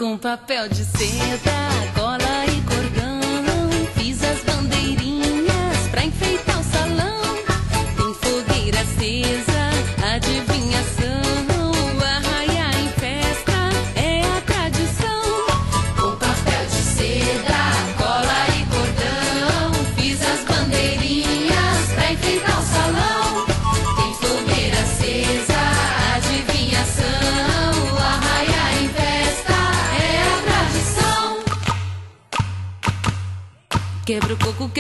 Com papel de seda, cola e cordão, fiz as bandeirinhas pra enfeitar o salão. Tem fogueira acesa, adivinhação, arraiar em festa é a tradição. Com papel de seda, cola e cordão, fiz as bandeirinhas pra enfeitar o salão. Tem fogueira acesa, adivinhação, arraiar em festa é a tradição. Quebra o coco,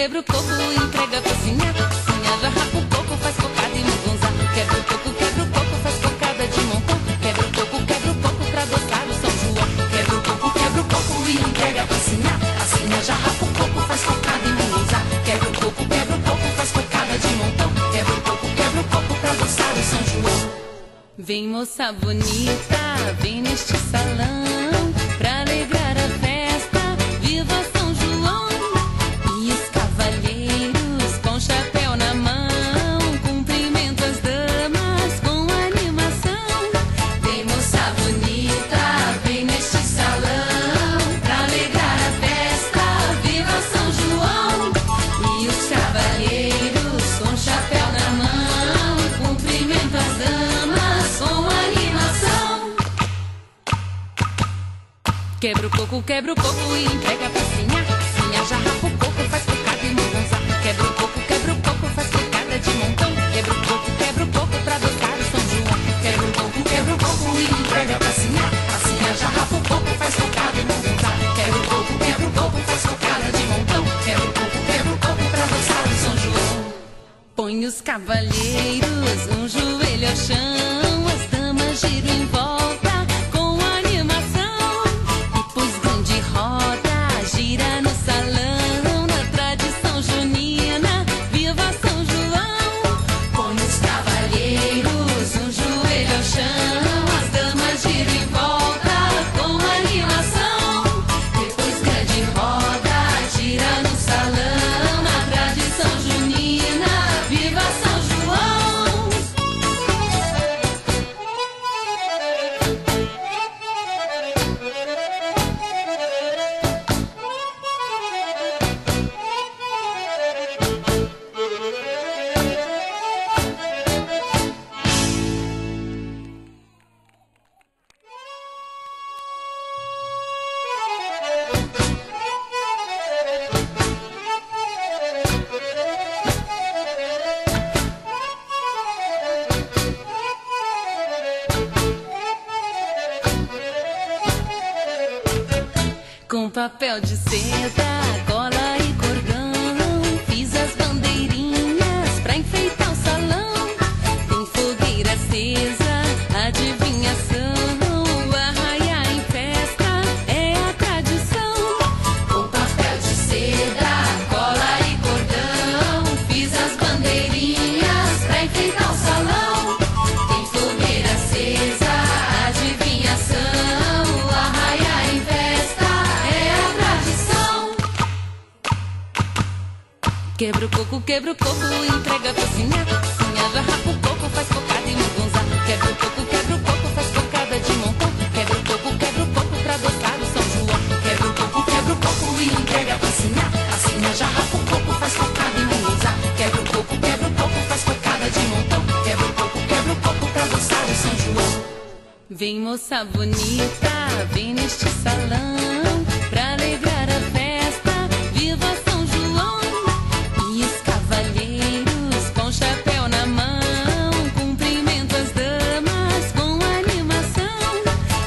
entrega a facinha. Facinha já rapa o coco, faz cocada e mugunzá. Quebra o coco, faz cocada de montão. Quebra o coco pra adoçar o São João. Quebra o coco e entrega a facinha. Facinha já rapa o coco, faz cocada e mugunzá. Quebra o coco, faz cocada de montão. Quebra o coco pra adoçar o São João. Vem moça bonita, vem neste salão pra alegrar a festa, viva São João! E os cavalheiros com chapéu na mão, cumprimento as damas com animação. Vem moça bonita, vem neste salão pra alegrar a festa, viva São João! E os cavalheiros com chapéu na mão, cumprimento as damas com animação. Quebra o coco e entrega a facinha. Facinha já rapa o coco, faz cocada e mugunzá. Quebra o coco, faz cocada de montão. Quebra o coco pra adoçar o São João. Quebra o coco e entrega a facinha. Facinha já rapa o coco, faz cocada e mugunzá. Quebra o coco, faz cocada de montão. Quebra o coco pra adoçar o São João. Põe os cavalheiros um joelho ao chão, as damas giram em volta com animação. Depois grande roda, gira no salão, na tradição junina, viva São João! Põe os cavalheiros um joelho ao chão, as damas giram em volta com animação. Depois grande roda, gira no salão, na tradição junina, viva São João! Com papel de seda, cola e cordão, fiz as bandeirinhas pra enfeitar o salão. Tem fogueira acesa, adivinhação, arraiar em festa é a tradição. Com papel de seda, cola e cordão, fiz as bandeirinhas pra enfeitar o salão. Tem fogueira acesa, adivinhação, arraiar em festa é a tradição. Quebra o coco e entrega a facinha. Facinha já rapa o coco, faz cocada e mugunzá. Quebra o coco, faz cocada de montão. Quebra o coco pra adoçar o São João. Quebra o coco e entrega a facinha. Facinha já rapa o coco, faz cocada e mugunzá. Quebra o coco, faz cocada de montão. Quebra o coco pra adoçar o São João. Vem moça bonita, vem neste salão pra alegrar a festa, viva São João! E os cavalheiros com chapéu na mão, cumprimento as damas com animação.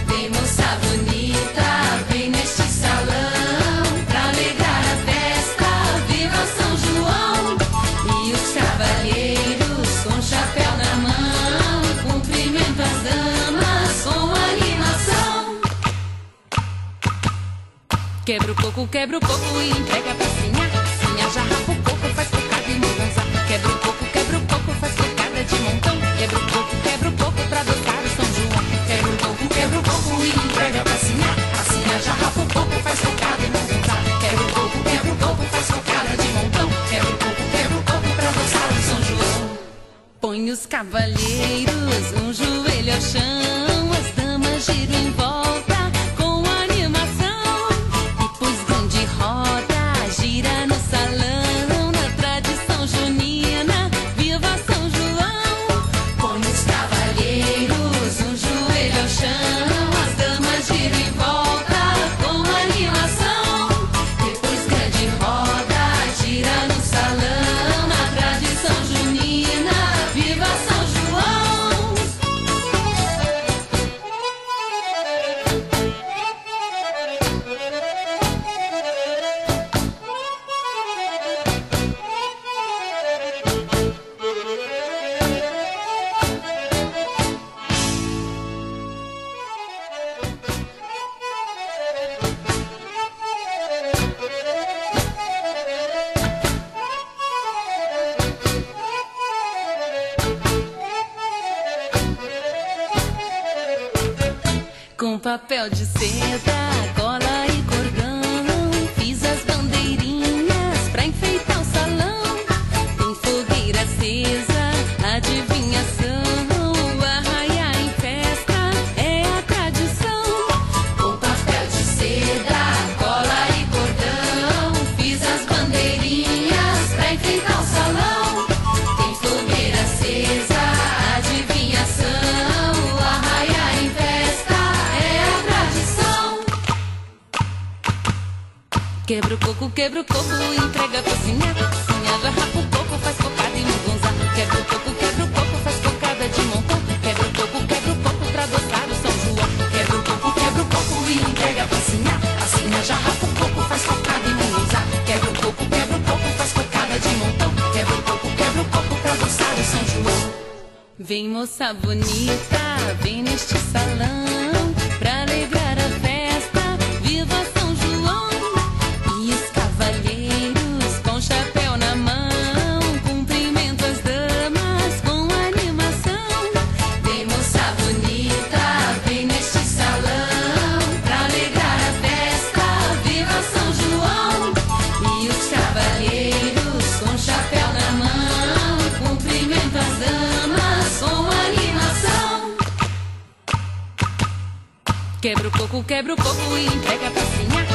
Vem moça bonita, vem neste salão pra alegrar a festa, viva São João! E os cavalheiros com chapéu na mão, cumprimento as damas com animação. Quebra o coco e entrega a facinha. Facinha já rapa o coco, faz cocada e mugunzá. Quebra o coco, faz cocada de montão. Quebra o coco pra adoçar o São João. Quebra o coco e entrega a facinha. Facinha já rapa o coco, faz cocada e mugunzá. Quebra o coco, faz cocada de montão. Quebra o coco pra adoçar o São João. Põe os cavalheiros um joelho ao chão, as damas giram em volta com animação. Com papel de seda, cola e cordão, fiz as bandeirinhas pra enfeitar o salão. Tem fogueira acesa, adivinhação, arraiar em festa é a tradição. Com papel de seda, cola e cordão, fiz as bandeirinhas pra enfeitar o salão. Tem fogueira acesa, adivinhação, arraiar em festa é a tradição. Quebra o coco, entrega a cozinha. Cozinha, garrafa o coco, faz cocada e mugunzá. Quebra o coco, faz cocada de montão. Quebra o coco pra adoçar o São João. Quebra o coco e entrega a cozinha. Cozinha, garrafa o coco, faz cocada e mugunzá. Quebra o coco, faz cocada de montão. Quebra o coco pra adoçar o São João. Vem moça bonita, vem neste salão pra alegrar a festa, viva São João! E os cavalheiros com chapéu na mão, cumprimento as damas com animação. Vem moça bonita, vem neste salão pra alegrar a festa, viva São João! E os cavalheiros com chapéu na mão, cumprimento as damas com animação. Quebra o coco e entrega a cozinha.